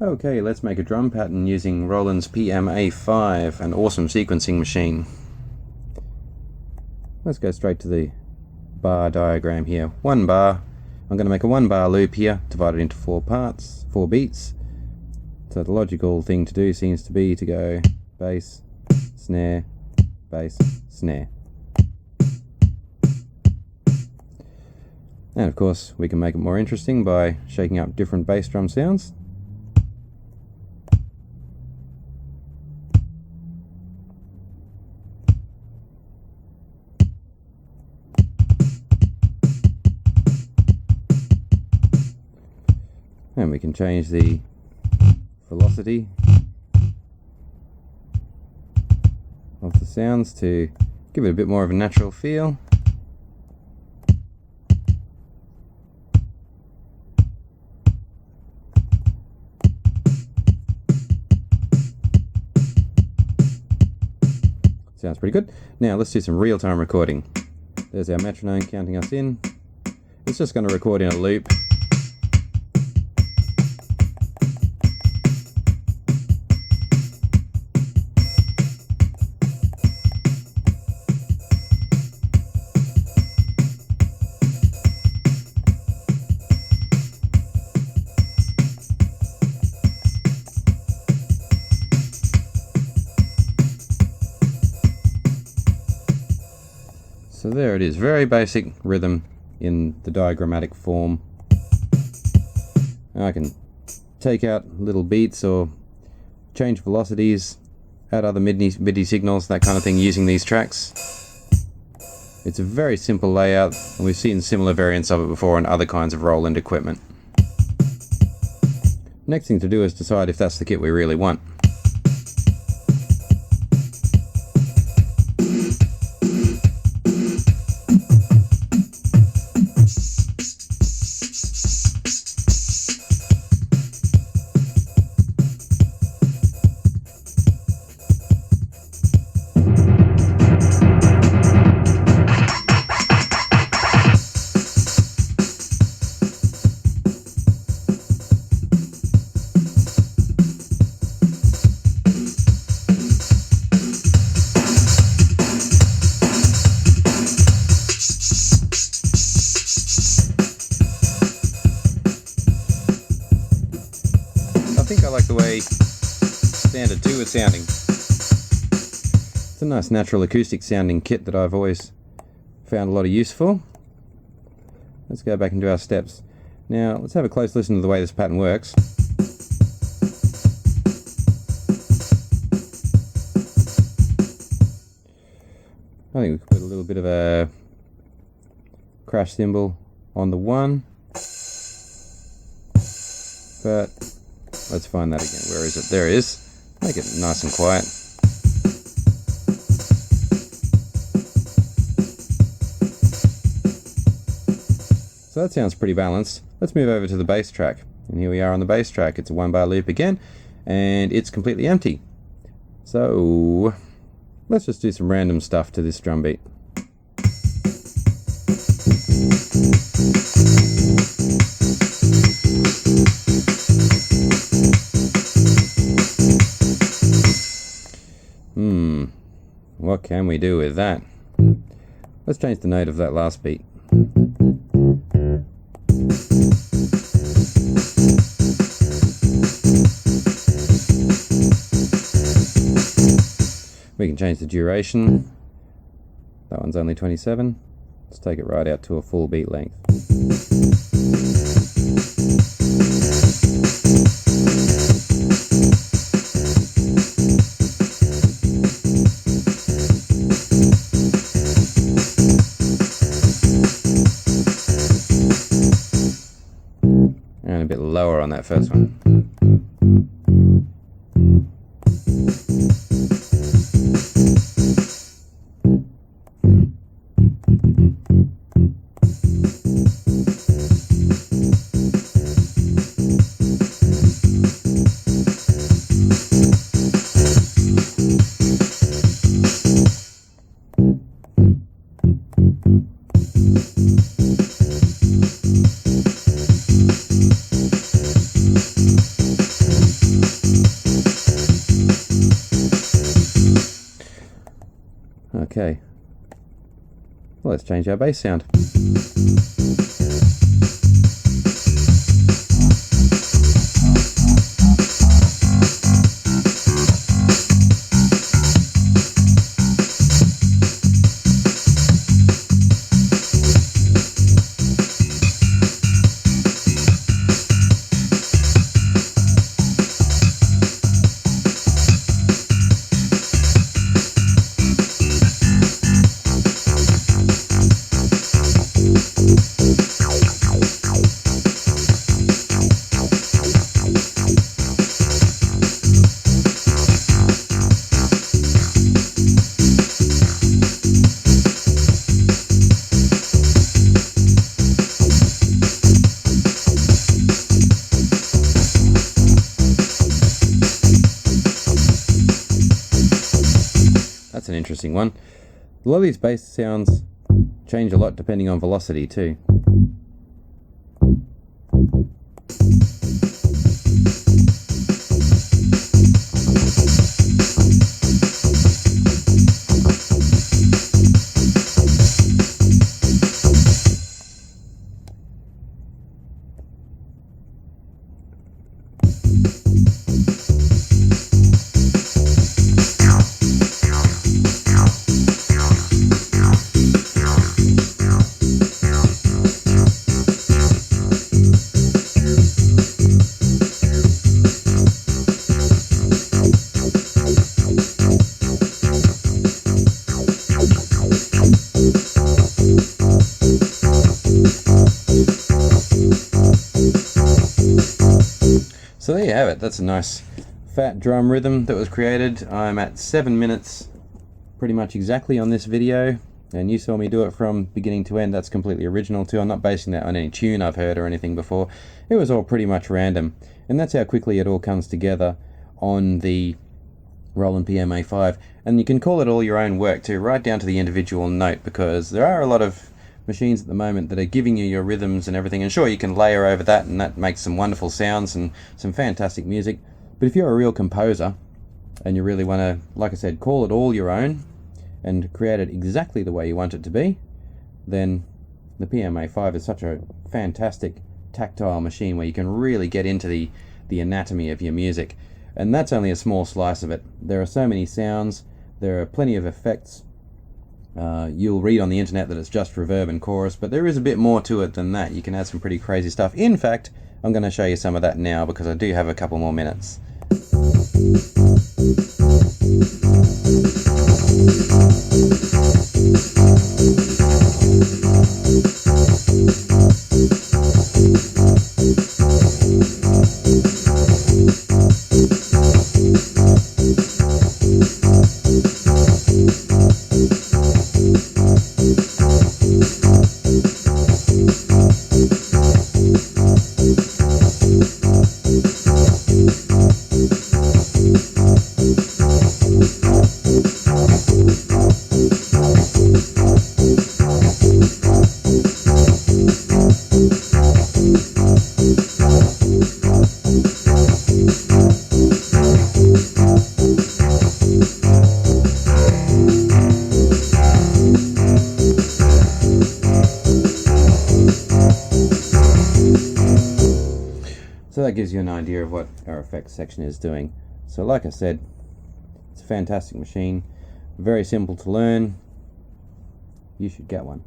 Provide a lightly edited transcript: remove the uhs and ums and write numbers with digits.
Okay, let's make a drum pattern using Roland's PMA-5, an awesome sequencing machine. Let's go straight to the bar diagram here. 1 bar. I'm going to make a 1 bar loop here, divided into 4 parts, 4 beats. So the logical thing to do seems to be to go bass, snare, bass, snare. And of course we can make it more interesting by shaking up different bass drum sounds. And we can change the velocity of the sounds to give it a bit more of a natural feel. Sounds pretty good. Now let's do some real-time recording. There's our metronome counting us in. It's just going to record in a loop. So there it is, very basic rhythm in the diagrammatic form. I can take out little beats or change velocities, add other MIDI signals, that kind of thing using these tracks. It's a very simple layout, and we've seen similar variants of it before on other kinds of Roland equipment. Next thing to do is decide if that's the kit we really want. I think I like the way Standard 2 is sounding. It's a nice natural acoustic sounding kit that I've always found a lot of use for. Let's go back and do our steps. Now let's have a close listen to the way this pattern works. I think we could put a little bit of a crash cymbal on the 1, but let's find that again. Where is it? There it is. Make it nice and quiet. So that sounds pretty balanced. Let's move over to the bass track. And here we are on the bass track. It's a 1 bar loop again, and it's completely empty. So let's just do some random stuff to this drum beat. What can we do with that? Let's change the note of that last beat. We can change the duration. That one's only 27. Let's take it right out to a full beat length. And a bit lower on that first one. Okay. Well, let's change our bass sound. That's an interesting one. A lot of these bass sounds change a lot depending on velocity too. So there you have it. That's a nice fat drum rhythm that was created. I'm at 7 minutes pretty much exactly on this video, and you saw me do it from beginning to end. That's completely original too. I'm not basing that on any tune I've heard or anything before. It was all pretty much random, and that's how quickly it all comes together on the Roland PMA-5. And you can call it all your own work too, right down to the individual note, because there are a lot of machines at the moment that are giving you your rhythms and everything, and sure, you can layer over that and that makes some wonderful sounds and some fantastic music. But if you're a real composer and you really want to, like I said, call it all your own and create it exactly the way you want it to be, then the PMA-5 is such a fantastic tactile machine where you can really get into the anatomy of your music. And that's only a small slice of it. There are so many sounds, there are plenty of effects. You'll read on the internet that it's just reverb and chorus, but there is a bit more to it than that. You can add some pretty crazy stuff. In fact, I'm going to show you some of that now because I do have a couple more minutes. So that gives you an idea of what our effects section is doing. So like I said, it's a fantastic machine, very simple to learn. You should get one.